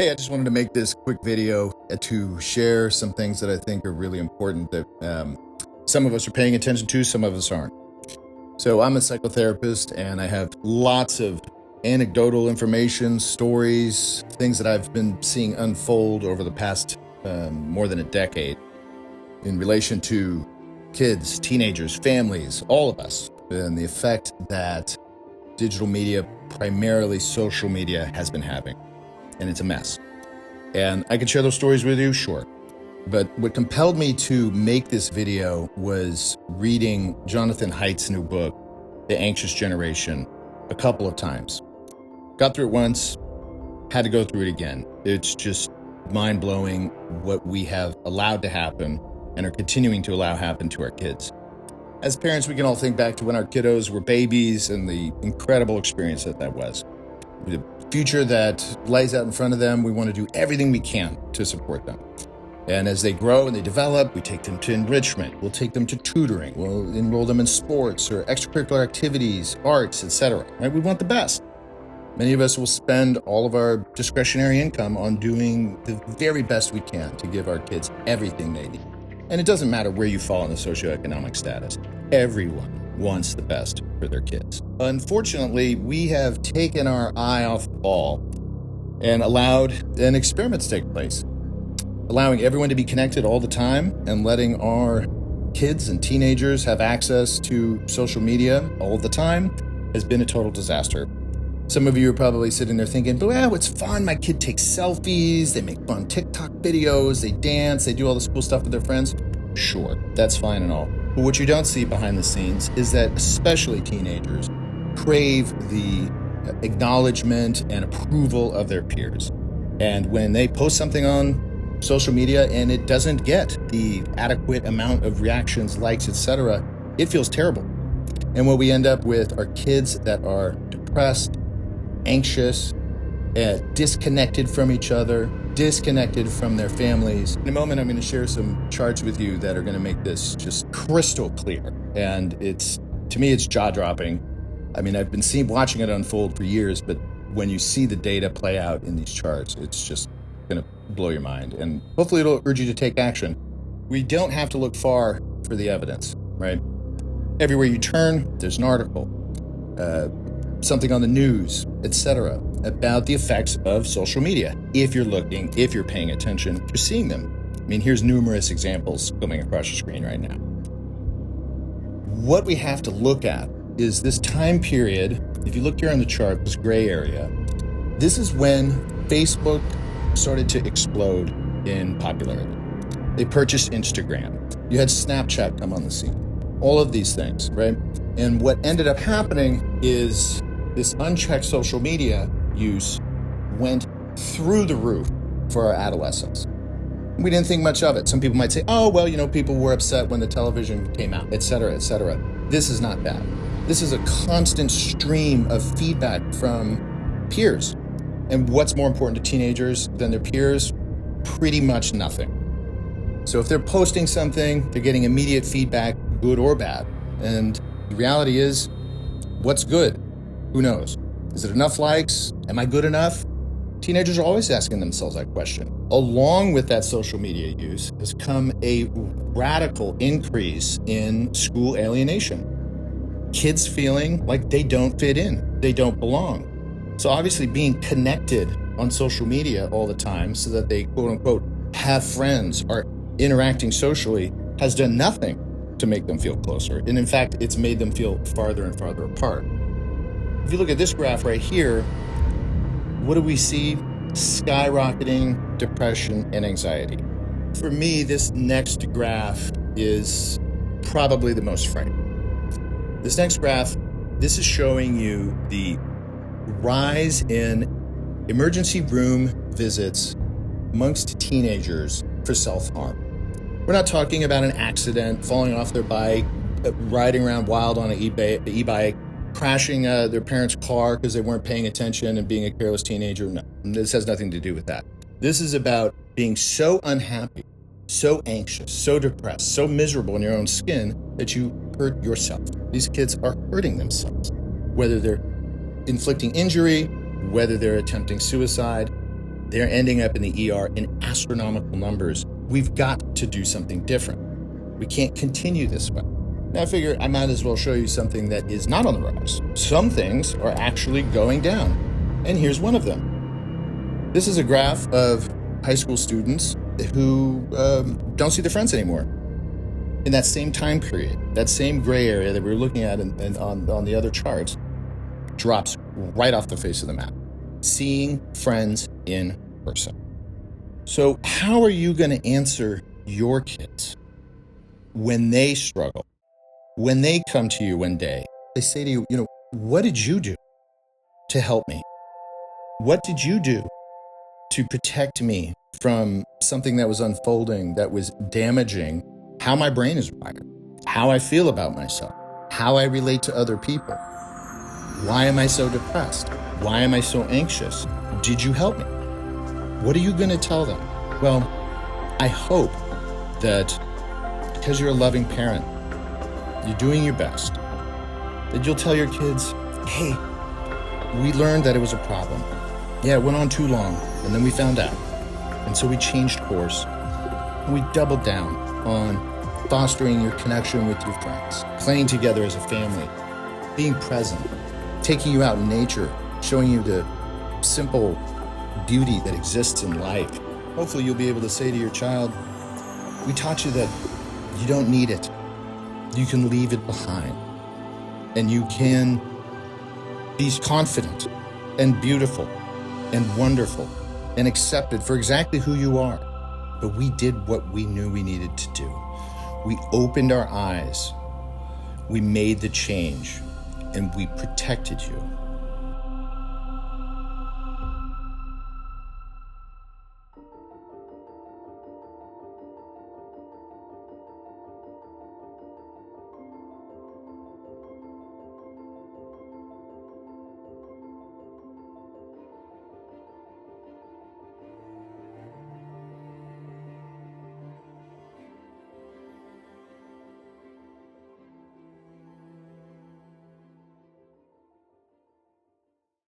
Hey, I just wanted to make this quick video to share some things that I think are really important that some of us are paying attention to, some of us aren't. So I'm a psychotherapist and I have lots of anecdotal information, stories, things that I've been seeing unfold over the past more than a decade in relation to kids, teenagers, families, all of us, and the effect that digital media, primarily social media, has been having. And it's a mess. And I can share those stories with you, sure. But what compelled me to make this video was reading Jonathan Haidt's new book, The Anxious Generation, a couple of times. Got through it once, had to go through it again. It's just mind-blowing what we have allowed to happen and are continuing to allow happen to our kids. As parents, we can all think back to when our kiddos were babies and the incredible experience that was. The future that lays out in front of them, we want to do everything we can to support them. And as they grow and they develop, we take them to enrichment, we'll take them to tutoring, we'll enroll them in sports or extracurricular activities, arts, etc. Right? We want the best. Many of us will spend all of our discretionary income on doing the very best we can to give our kids everything they need. And it doesn't matter where you fall in the socioeconomic status. Everyone wants the best for their kids. Unfortunately, we have taken our eye off the ball and allowed an experiment to take place. Allowing everyone to be connected all the time and letting our kids and teenagers have access to social media all the time has been a total disaster. Some of you are probably sitting there thinking, well, it's fun. My kid takes selfies, they make fun TikTok videos, they dance, they do all this cool stuff with their friends. Sure, that's fine and all. But what you don't see behind the scenes is that especially teenagers crave the acknowledgement and approval of their peers. And when they post something on social media and it doesn't get the adequate amount of reactions, likes, etc., it feels terrible. And what we end up with are kids that are depressed, anxious, disconnected from each other, disconnected from their families. In a moment, I'm going to share some charts with you that are going to make this just crystal clear. And to me, it's jaw-dropping. I mean, I've been watching it unfold for years, but when you see the data play out in these charts, it's just going to blow your mind. And hopefully it'll urge you to take action. We don't have to look far for the evidence, right? Everywhere you turn, there's an article, something on the news, etc., about the effects of social media. If you're looking, if you're paying attention, you're seeing them. I mean, here's numerous examples coming across your screen right now. What we have to look at is this time period. If you look here on the chart, this gray area, this is when Facebook started to explode in popularity. They purchased Instagram. You had Snapchat come on the scene. All of these things, right? And what ended up happening is this unchecked social media use went through the roof for our adolescents. We didn't think much of it. Some people might say, oh, well, people were upset when the television came out, etc., etc. This is not that. This is a constant stream of feedback from peers. And what's more important to teenagers than their peers? Pretty much nothing. So if they're posting something, they're getting immediate feedback, good or bad. And the reality is, what's good? Who knows? Is it enough likes? Am I good enough? Teenagers are always asking themselves that question. Along with that social media use has come a radical increase in school alienation. Kids feeling like they don't fit in, they don't belong. So obviously being connected on social media all the time so that they, quote unquote, have friends, are interacting socially, has done nothing to make them feel closer. And in fact, it's made them feel farther and farther apart. If you look at this graph right here, what do we see? Skyrocketing depression and anxiety. For me, this next graph is probably the most frightening. This next graph, this is showing you the rise in emergency room visits amongst teenagers for self-harm. We're not talking about an accident, falling off their bike, riding around wild on an e-bike, crashing their parents' car because they weren't paying attention and being a careless teenager. No, this has nothing to do with that. This is about being so unhappy, so anxious, so depressed, so miserable in your own skin that you hurt yourself. These kids are hurting themselves, whether they're inflicting injury, whether they're attempting suicide. They're ending up in the ER in astronomical numbers. We've got to do something different. We can't continue this way. Now I figure I might as well show you something that is not on the rise. Some things are actually going down, and here's one of them. This is a graph of high school students who don't see their friends anymore. In that same time period, that same gray area that we were looking at and on the other charts drops right off the face of the map. Seeing friends in person. So how are you going to answer your kids when they struggle? When they come to you one day, they say to you, what did you do to help me? What did you do to protect me from something that was unfolding, that was damaging how my brain is wired, how I feel about myself, how I relate to other people? Why am I so depressed? Why am I so anxious? Did you help me? What are you going to tell them? Well, I hope that because you're a loving parent, you're doing your best, that you'll tell your kids, hey, we learned that it was a problem. Yeah, it went on too long, and then we found out. And so we changed course, and we doubled down on fostering your connection with your friends, playing together as a family, being present, taking you out in nature, showing you the simple beauty that exists in life. Hopefully you'll be able to say to your child, we taught you that you don't need it. You can leave it behind, and you can be confident and beautiful and wonderful and accepted for exactly who you are. But we did what we knew we needed to do. We opened our eyes, we made the change, and we protected you.